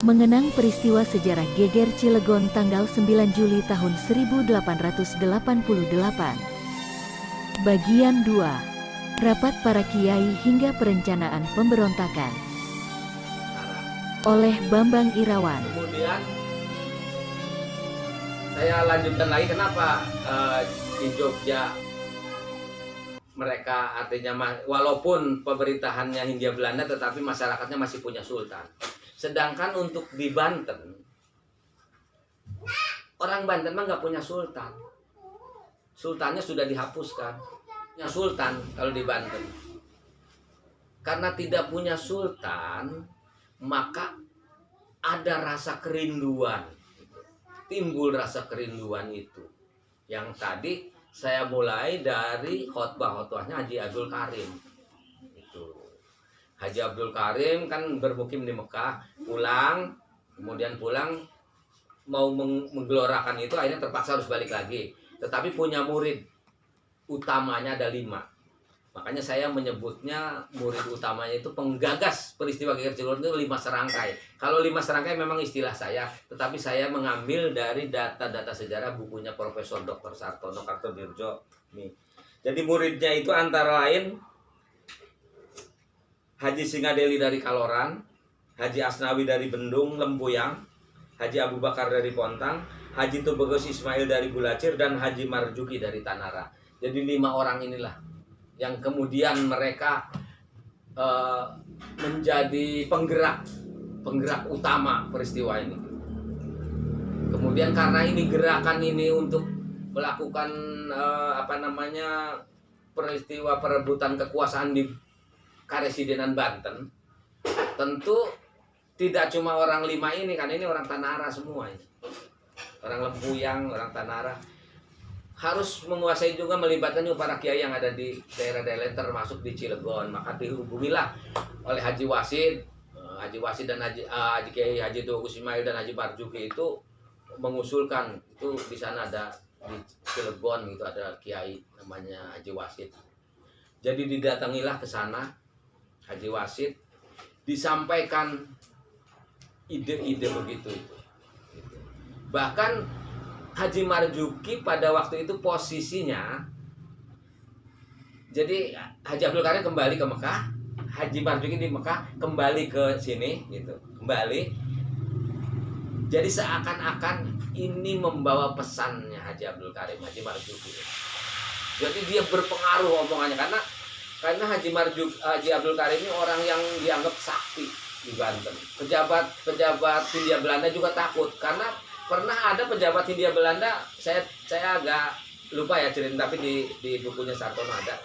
Mengenang peristiwa sejarah Geger Cilegon tanggal 9 Juli tahun 1888. Bagian 2. Rapat para kiai hingga perencanaan pemberontakan. Oleh Bambang Irawan. Kemudian saya lanjutkan lagi kenapa di Jogja mereka artinya walaupun pemerintahannya Hindia Belanda tetapi masyarakatnya masih punya sultan. Sedangkan untuk di Banten, orang Banten mah nggak punya sultan. Sultannya sudah dihapuskan. Ya sultan kalau di Banten. Karena tidak punya sultan, maka ada rasa kerinduan. Timbul rasa kerinduan itu. Yang tadi saya mulai dari khotbah-khotbahnya Haji Abdul Karim. Haji Abdul Karim kan bermukim di Mekah, kemudian pulang mau menggelorakan itu akhirnya terpaksa harus balik lagi. Tetapi punya murid utamanya ada 5. Makanya saya menyebutnya murid utamanya itu penggagas peristiwa Geger Cilegon itu 5 serangkai. Kalau 5 serangkai memang istilah saya, tetapi saya mengambil dari data-data sejarah bukunya Profesor Dr. Sartono Kartodirjo. Nih. Jadi muridnya itu antara lain Haji Singadeli dari Kaloran, Haji Asnawi dari Bendung, Lempuyang, Haji Abu Bakar dari Pontang, Haji Tubagus Ismail dari Bulacir, dan Haji Marjuki dari Tanara. Jadi 5 orang inilah yang kemudian mereka menjadi penggerak utama peristiwa ini. Kemudian karena ini gerakan ini untuk melakukan peristiwa perebutan kekuasaan di Karesidenan Banten, tentu tidak cuma orang 5 ini, kan ini orang Tanara semua ini. Orang Lempuyang, orang Tanara. Harus menguasai juga, melibatkan juga para kiai yang ada di daerah-daerah termasuk di Cilegon. Maka dihubungilah oleh Haji Wasid dan Haji Kiai Haji Tubagus Ismail dan Haji Marjuki itu mengusulkan itu di sana ada di Cilegon gitu ada kiai namanya Haji Wasid. Jadi didatangilah ke sana Haji Wasid, disampaikan ide-ide begitu itu. Bahkan Haji Marjuki pada waktu itu posisinya, jadi Haji Abdul Karim kembali ke Mekah, Haji Marjuki di Mekah kembali ke sini gitu, kembali. Jadi seakan-akan ini membawa pesannya Haji Abdul Karim, Haji Marjuki. Jadi dia berpengaruh omongannya karena Haji Abdul Karim ini orang yang dianggap sakti di Banten. Pejabat Hindia Belanda juga takut karena pernah ada pejabat Hindia Belanda, saya agak lupa ya cerita, tapi di bukunya Sartono ada.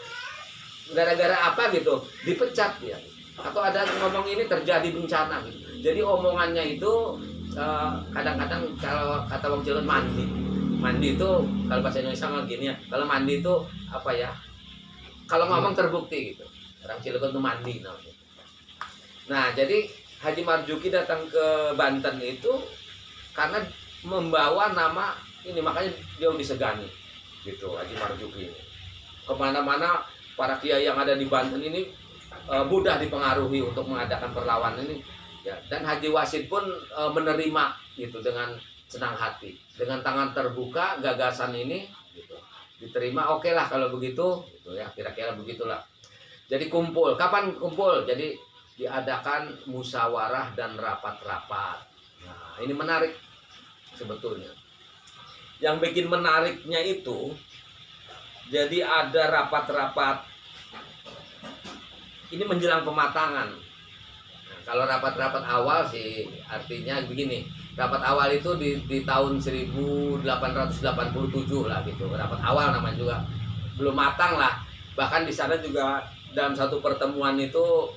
Gara-gara apa gitu dipecat dia. Atau ada ngomong ini terjadi bencana gitu. Jadi omongannya itu kadang-kadang kalau kata wong Cilegon mandi itu kalau bahasa Indonesia mah gini ya, kalau mandi itu apa ya, kalau ngomong terbukti gitu, orang Cilegon itu mandi namanya. Nah jadi Haji Marjuki datang ke Banten itu karena membawa nama ini, makanya dia disegani gitu Haji Marjuki ini. Kemana-mana para kiai yang ada di Banten ini mudah dipengaruhi untuk mengadakan perlawanan ini ya. Dan Haji Wasid pun menerima gitu dengan senang hati, dengan tangan terbuka gagasan ini gitu. Diterima, oke lah kalau begitu gitu ya, kira-kira begitulah. Jadi kumpul, kapan kumpul? Jadi diadakan musyawarah dan rapat-rapat. Nah, ini menarik sebetulnya. Yang bikin menariknya itu, jadi ada rapat-rapat ini menjelang pematangan. Nah, kalau rapat-rapat awal sih artinya begini. Rapat awal itu di tahun 1887 lah gitu. Rapat awal namanya juga belum matang lah. Bahkan di sana juga dalam satu pertemuan itu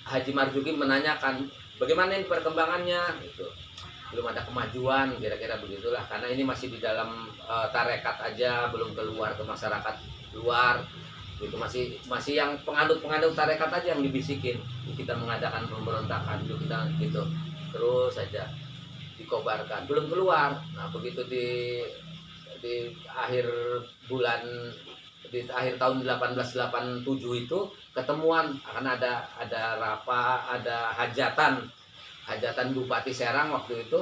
Haji Marjuki menanyakan bagaimana ini perkembangannya gitu. Belum ada kemajuan, kira-kira begitulah, karena ini masih di dalam tarekat aja, belum keluar ke masyarakat luar gitu, masih yang penganut tarekat aja yang dibisikin kita mengadakan pemberontakan kita gitu, terus saja dikobarkan, belum keluar. Nah begitu di akhir tahun 1887 itu ketemuan akan ada hajatan hajatan Bupati Serang waktu itu.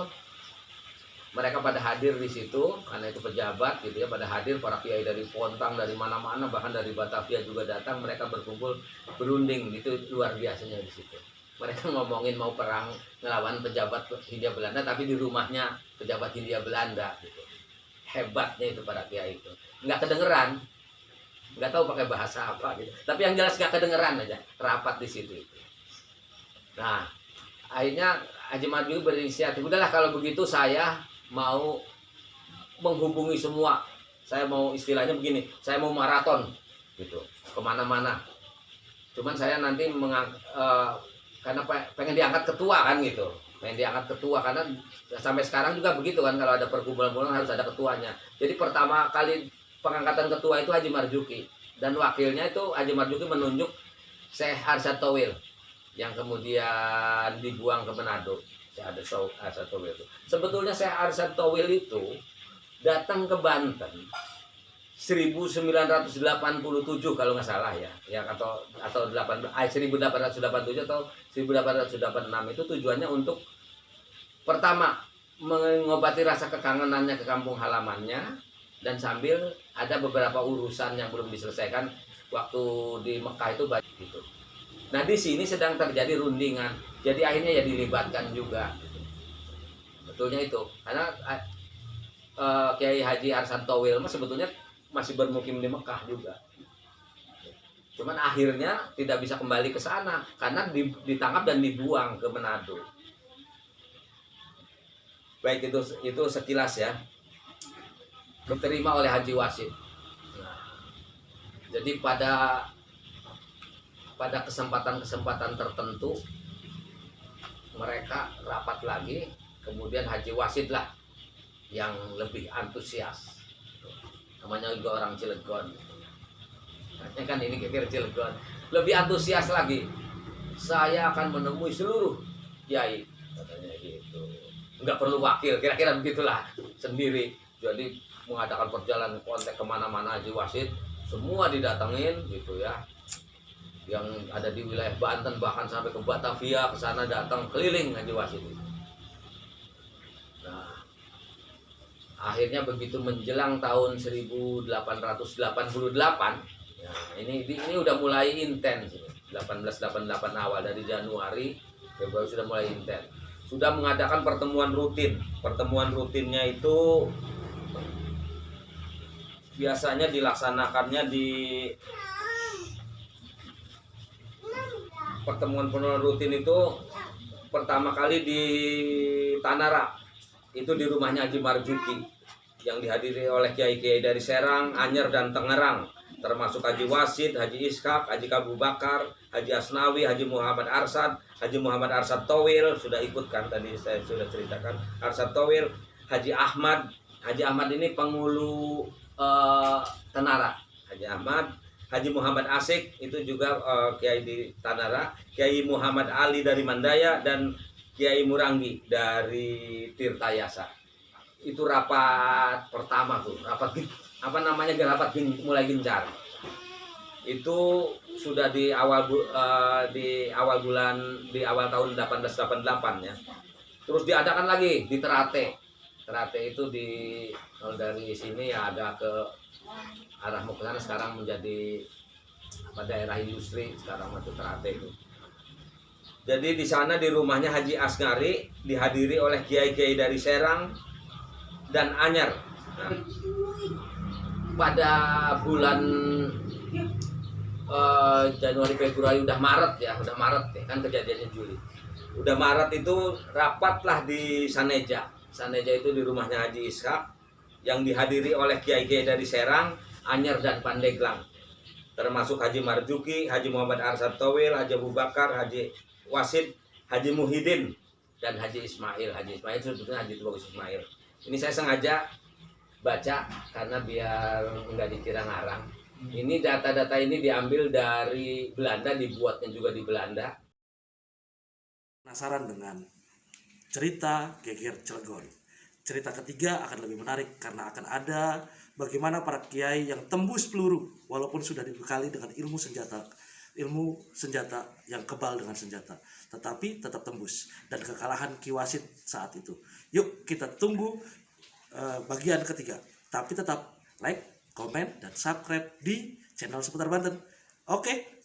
Mereka pada hadir di situ karena itu pejabat gitu ya, pada hadir para kiai dari Pontang, dari mana-mana, bahkan dari Batavia juga datang. Mereka berkumpul berunding, itu luar biasanya di situ. Mereka ngomongin mau perang ngelawan pejabat Hindia Belanda, tapi di rumahnya pejabat Hindia Belanda gitu. Hebatnya itu para kiai itu, nggak kedengeran, nggak tahu pakai bahasa apa gitu, tapi yang jelas nggak kedengeran aja rapat di situ itu. Nah, akhirnya Haji Marjuki berinisiatif, udahlah kalau begitu saya mau menghubungi semua, saya mau istilahnya begini, saya mau maraton gitu kemana-mana. Cuman saya nanti karena pengen diangkat ketua kan gitu, pengen diangkat ketua karena sampai sekarang juga begitu kan, kalau ada perkumpulan harus ada ketuanya. Jadi pertama kali pengangkatan ketua itu Haji Marjuki, dan wakilnya itu Haji Marjuki menunjuk Syekh Arsyad Towil yang kemudian dibuang ke Manado. Arsyad Towil itu. Sebetulnya Syekh Arsyad Towil itu datang ke Banten 1987 kalau nggak salah ya atau 1887 atau 1886. Itu tujuannya untuk pertama mengobati rasa kekangenannya ke kampung halamannya, dan sambil ada beberapa urusan yang belum diselesaikan waktu di Mekah itu gitu. Nah di sini sedang terjadi rundingan, jadi akhirnya ya dilibatkan juga. Betulnya itu, karena Kiai Haji Arsyad Towil sebetulnya masih bermukim di Mekah juga. Cuman akhirnya tidak bisa kembali ke sana karena ditangkap dan dibuang ke Manado. Baik, itu sekilas ya. Diterima oleh Haji Wasid. Nah, jadi pada kesempatan-kesempatan tertentu mereka rapat lagi, kemudian Haji Wasid lah yang lebih antusias, namanya juga orang Cilegon, katanya kan ini geger Cilegon, lebih antusias lagi, saya akan menemui seluruh kiai katanya gitu, nggak perlu wakil, kira-kira begitulah, sendiri. Jadi mengadakan perjalanan kontak kemana-mana Haji Wasid, semua didatengin gitu ya, yang ada di wilayah Banten, bahkan sampai ke Batavia, ke sana datang keliling Haji Wasid. Nah, akhirnya begitu menjelang tahun 1888, ya, ini udah mulai intens. 1888 awal, dari Januari, Februari sudah mulai intens. Sudah mengadakan pertemuan rutin. Pertemuan rutinnya itu biasanya dilaksanakannya di pertemuan rutin itu pertama kali di Tanara, itu di rumahnya Haji Marjuki, yang dihadiri oleh kiai-kiai dari Serang, Anyer, dan Tangerang, termasuk Haji Wasid, Haji Ishak, Haji Abu Bakar, Haji Asnawi, Haji Muhammad Arsyad Towil sudah ikut kan, tadi saya sudah ceritakan Arsyad Towil, Haji Ahmad ini penghulu Tanara, Haji Ahmad, Haji Muhammad Asik itu juga kiai di Tanara, Kiai Muhammad Ali dari Mandaya, dan Kiai Muranggi dari Tirtayasa. Itu rapat pertama tuh, rapat mulai gencar. Itu sudah di awal tahun 1888 ya. Terus diadakan lagi di Terate. Terate itu dari sini ya agak ke arah mau ke sana, sekarang menjadi daerah industri sekarang itu Terate itu. Jadi di sana di rumahnya Haji Asgari dihadiri oleh kiai-kiai dari Serang dan Anyar. Nah, pada bulan Januari Februari udah Maret ya kan kejadiannya Juli. Udah Maret itu rapatlah di Saneja. Saneja itu di rumahnya Haji Ishak yang dihadiri oleh kiai-kiai dari Serang, Anyer, dan Pandeglang, termasuk Haji Marjuki, Haji Muhammad Arsyad Towil, Haji Abu Bakar, Haji Wasid, Haji Muhyiddin, dan Haji Ismail. Haji Ismail sebetulnya Haji Tubagus Ismail. Ini saya sengaja baca karena biar nggak dikira ngarang. Ini data-data ini diambil dari Belanda, dibuatnya juga di Belanda. Penasaran dengan cerita Geger Cilegon? Cerita ketiga akan lebih menarik karena akan ada bagaimana para kiai yang tembus peluru walaupun sudah dibekali dengan ilmu senjata ilmu senjata yang kebal dengan senjata, tetapi tetap tembus dan kekalahan Ki Wasit saat itu. Yuk kita tunggu bagian ketiga, tapi tetap like, komen, dan subscribe di channel Seputar Banten. Oke.